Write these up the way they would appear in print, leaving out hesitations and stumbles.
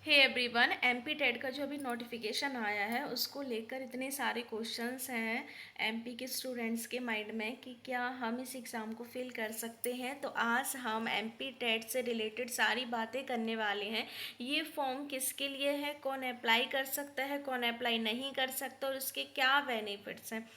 Hey everyone, MP TET का जो अभी नोटिफिकेशन आया है उसको लेकर इतने सारे क्वेश्चंस हैं एमपी के स्टूडेंट्स के माइंड में कि क्या हम इस एग्ज़ाम को फिल कर सकते हैं। तो आज हम एमपी टेट से रिलेटेड सारी बातें करने वाले हैं। ये फॉर्म किसके लिए है, कौन अप्लाई कर सकता है, कौन अप्लाई नहीं कर सकता और उसके क्या बेनिफिट्स हैं।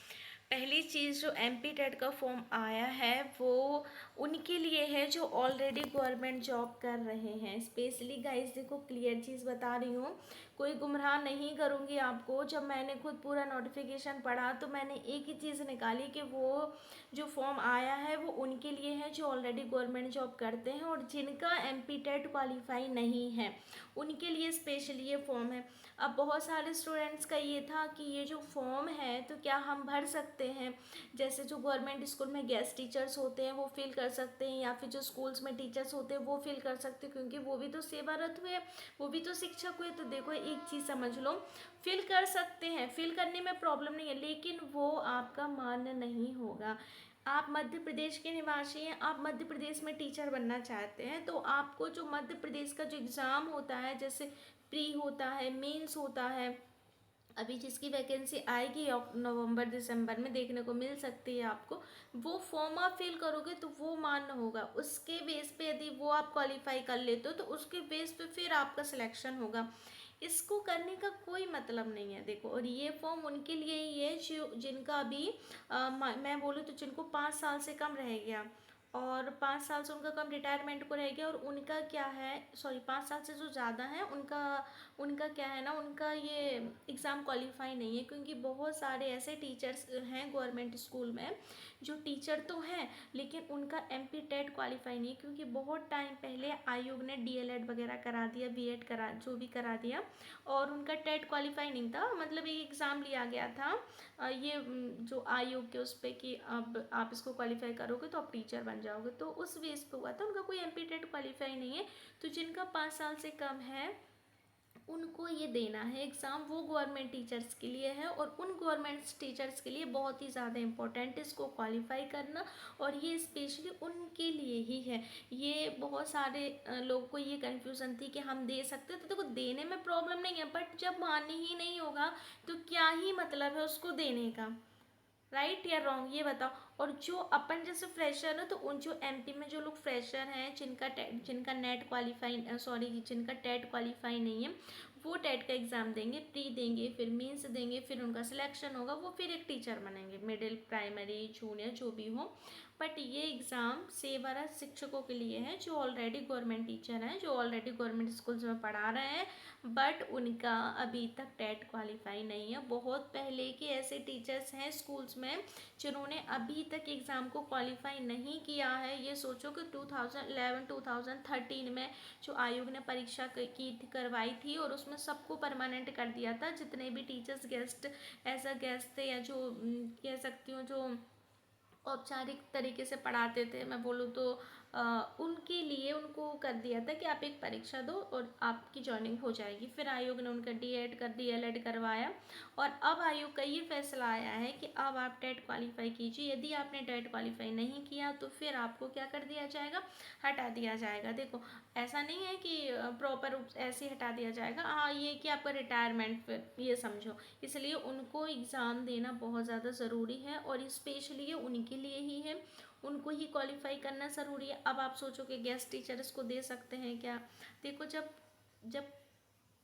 पहली चीज़, जो एमपी टेट का फॉर्म आया है वो उनके लिए है जो ऑलरेडी गवर्नमेंट जॉब कर रहे हैं। स्पेशली गाइस देखो, क्लियर चीज़ बता रही हूँ, कोई गुमराह नहीं करूँगी आपको। जब मैंने खुद पूरा नोटिफिकेशन पढ़ा तो मैंने एक ही चीज़ निकाली कि वो जो फॉर्म आया है वो उनके लिए है जो ऑलरेडी गवर्नमेंट जॉब करते हैं और जिनका एमपी टेट क्वालिफाई नहीं है उनके लिए स्पेशली ये फॉर्म है। अब बहुत सारे स्टूडेंट्स का ये था कि ये जो फॉर्म है तो क्या हम भर सकते हैं, जैसे जो गवर्नमेंट स्कूल में गेस्ट टीचर्स होते हैं वो फिल कर सकते हैं, या फिर जो स्कूल्स में टीचर्स होते हैं वो फिल कर सकते हैं, क्योंकि वो भी तो सेवारत हुए, वो भी तो शिक्षक हुए। तो देखो, एक चीज़ समझ लो, फिल कर सकते हैं, फिल करने में प्रॉब्लम नहीं है, लेकिन वो आपका मान्य नहीं होगा। आप मध्य प्रदेश के निवासी हैं, आप मध्य प्रदेश में टीचर बनना चाहते हैं, तो आपको जो मध्य प्रदेश का जो एग्ज़ाम होता है, जैसे प्री होता है, मेंस होता है, अभी जिसकी वैकेंसी आएगी नवंबर दिसंबर में देखने को मिल सकती है आपको, वो फॉर्म आप फिल करोगे तो वो मान्य होगा। उसके बेस पे यदि वो आप क्वालिफाई कर लेते हो तो उसके बेस पे फिर आपका सिलेक्शन होगा। इसको करने का कोई मतलब नहीं है देखो। और ये फॉर्म उनके लिए ही है जो जिनका अभी मैं बोलूँ तो जिनको 5 साल से कम रह गया, और 5 साल से उनका कम रिटायरमेंट को रह गया, और उनका क्या है, सॉरी 5 साल से जो ज़्यादा है उनका उनका क्या है ना, उनका ये एग्ज़ाम क्वालिफाई नहीं है। क्योंकि बहुत सारे ऐसे टीचर्स हैं गवर्नमेंट स्कूल में जो टीचर तो हैं लेकिन उनका एमपी टेट क्वालिफाई नहीं है, क्योंकि बहुत टाइम पहले आयोग ने डीएलएड वगैरह करा दिया, बीएड करा, जो भी करा दिया, और उनका टेट क्वालिफाई नहीं था। मतलब एक एग्ज़ाम लिया गया था ये जो आयोग के उस पर कि अब आप इसको क्वालिफाई करोगे तो आप टीचर बन जाओगे, तो उस बेस पे हुआ था। उनका कोई एमपी टेट क्वालिफाई नहीं है। तो जिनका 5 साल से कम है उनको ये देना है एग्ज़ाम, वो गवर्नमेंट टीचर्स के लिए है, और उन गवर्नमेंट टीचर्स के लिए बहुत ही ज़्यादा इम्पोर्टेंट है इसको क्वालिफाई करना, और ये स्पेशली उनके लिए ही है। ये बहुत सारे लोगों को ये कन्फ्यूज़न थी कि हम दे सकते, तो देखो देने में प्रॉब्लम नहीं है, बट जब मान्य ही नहीं होगा तो क्या ही मतलब है उसको देने का। राइट या रॉन्ग ये बताओ। और जो अपन जैसे फ्रेशर है, तो उन जो एमपी में जो लोग फ्रेशर हैं जिनका नेट क्वालिफाई, सॉरी जिनका टेट क्वालिफाई नहीं है, वो टेट का एग्ज़ाम देंगे, प्री देंगे, फिर मीन्स देंगे, फिर उनका सिलेक्शन होगा, वो फिर एक टीचर बनेंगे, मिडिल प्राइमरी जूनियर जो भी हो। बट ये एग्ज़ाम सेवारत शिक्षकों के लिए है जो ऑलरेडी गवर्नमेंट टीचर हैं, जो ऑलरेडी गवर्नमेंट स्कूल्स में पढ़ा रहे हैं, बट उनका अभी तक टेट क्वालिफाई नहीं है। बहुत पहले के ऐसे टीचर्स हैं स्कूल्स में जिन्होंने अभी तक एग्ज़ाम को क्वालिफाई नहीं किया है। ये सोचो कि 2011 2013 में जो आयोग ने परीक्षा की करवाई थी और उसमें सबको परमानेंट कर दिया था, जितने भी teachers guest as a guest थे, या जो कह सकती हूँ जो औपचारिक तरीके से पढ़ाते थे, मैं बोलूँ तो उनके लिए उनको कर दिया था कि आप एक परीक्षा दो और आपकी जॉइनिंग हो जाएगी। फिर आयोग ने उनका डीएड कर डीएलएड करवाया, और अब आयोग का ये फैसला आया है कि अब आप टेट क्वालिफाई कीजिए। यदि आपने टेट क्वालिफाई नहीं किया तो फिर आपको क्या कर दिया जाएगा, हटा दिया जाएगा। देखो, ऐसा नहीं है कि प्रॉपर ऐसे ही हटा दिया जाएगा, हाँ ये कि आपका रिटायरमेंट, फिर ये समझो। इसलिए उनको एग्ज़ाम देना बहुत ज़्यादा ज़रूरी है, और स्पेशली ये उनके लिए ही है, उनको ही क्वालिफाई करना ज़रूरी है। अब आप सोचो कि गेस्ट टीचर इसको दे सकते हैं क्या। देखो, जब जब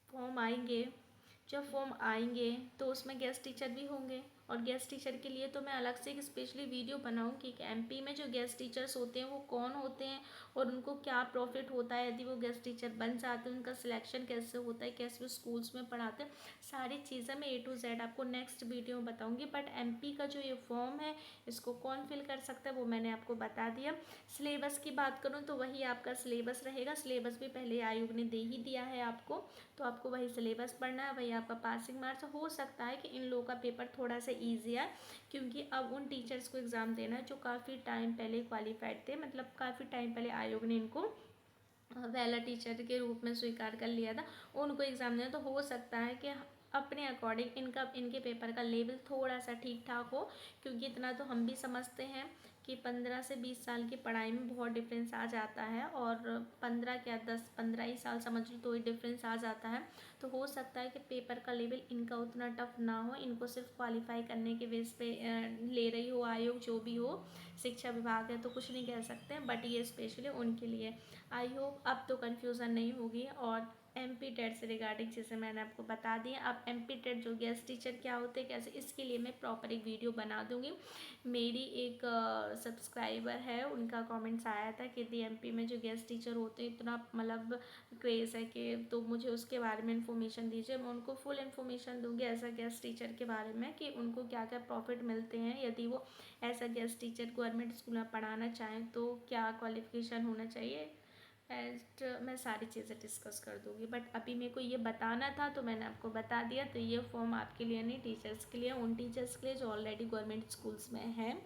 फॉर्म आएंगे जब फॉर्म आएंगे तो उसमें गेस्ट टीचर भी होंगे, और गेस्ट टीचर के लिए तो मैं अलग से एक स्पेशली वीडियो बनाऊंगी कि एमपी में जो गेस्ट टीचर्स होते हैं वो कौन होते हैं और उनको क्या प्रॉफिट होता है यदि वो गेस्ट टीचर बन जाते हैं, उनका सिलेक्शन कैसे होता है, कैसे वो स्कूल्स में पढ़ाते हैं। सारी चीज़ें मैं ए टू जेड आपको नेक्स्ट वीडियो में बताऊँगी। बट एमपी का जो ये फॉर्म है इसको कौन फिल कर सकता है वो मैंने आपको बता दिया। सिलेबस की बात करूँ तो वही आपका सिलेबस रहेगा। सिलेबस भी पहले आयोग ने दे ही दिया है आपको, तो आपको वही सिलेबस पढ़ना है, वही आपका पासिंग मार्क्स। हो सकता है कि इन लोगों का पेपर थोड़ा सा ईजी है, क्योंकि अब उन टीचर्स को एग्ज़ाम देना है जो काफ़ी टाइम पहले क्वालिफाइड थे, मतलब काफ़ी टाइम पहले आयोग ने इनको वैला टीचर के रूप में स्वीकार कर लिया था, उनको एग्ज़ाम देना। तो हो सकता है कि अपने अकॉर्डिंग इनके पेपर का लेवल थोड़ा सा ठीक ठाक हो, क्योंकि इतना तो हम भी समझते हैं कि 15 से 20 साल की पढ़ाई में बहुत डिफरेंस आ जाता है, और 15 क्या 10-15 ही साल समझ लो तो ही डिफरेंस आ जाता है। तो हो सकता है कि पेपर का लेवल इनका उतना टफ ना हो, इनको सिर्फ क्वालिफाई करने के बेस पे ले रही हो आयोग, जो भी हो, शिक्षा विभाग है तो कुछ नहीं कह सकते, बट ये स्पेशली उनके लिए। आई होप अब तो कन्फ्यूज़न नहीं होगी। और MP टेट से रिगार्डिंग जैसे मैंने आपको बता दिया, अब MP टेट जो गेस्ट टीचर क्या होते हैं कैसे, इसके लिए मैं प्रॉपर एक वीडियो बना दूँगी। मेरी एक सब्सक्राइबर है, उनका कमेंट्स आया था कि दी MP में जो गेस्ट टीचर होते हैं इतना मतलब क्रेज़ है कि, तो मुझे उसके बारे में इन्फॉर्मेशन दीजिए। मैं उनको फुल इन्फॉर्मेशन दूँगी एज अ गेस्ट टीचर के बारे में, कि उनको क्या क्या प्रॉफिट मिलते हैं यदि वो as a guest teacher government school में पढ़ाना चाहें, तो क्या क्वालिफिकेशन होना चाहिए। एंड मैं सारी चीज़ें डिस्कस कर दूँगी, बट अभी मेरे को ये बताना था तो मैंने आपको बता दिया। तो ये फॉर्म आपके लिए नहीं, टीचर्स के लिए, उन टीचर्स के लिए जो ऑलरेडी गवर्नमेंट स्कूल्स में हैं,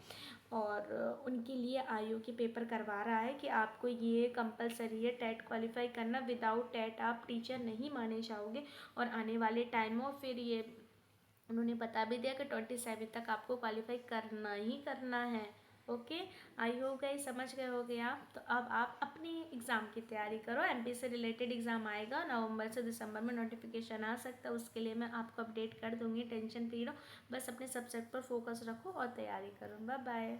और उनके लिए आयोग के पेपर करवा रहा है कि आपको ये कंपलसरी है टेट क्वालिफाई करना। विदाउट टेट आप टीचर नहीं माने जाओगे, और आने वाले टाइम में फिर ये उन्होंने बता भी दिया कि 27 तक आपको क्वालिफाई करना ही करना है। ओके, आई होप गाइस समझ गए होगे आप। तो अब आप अपनी एग्ज़ाम की तैयारी करो। MP से रिलेटेड एग्ज़ाम आएगा नवंबर से दिसंबर में, नोटिफिकेशन आ सकता है, उसके लिए मैं आपको अपडेट कर दूँगी। टेंशन फ्री रहो, बस अपने सब्जेक्ट पर फोकस रखो और तैयारी करो। Bye bye.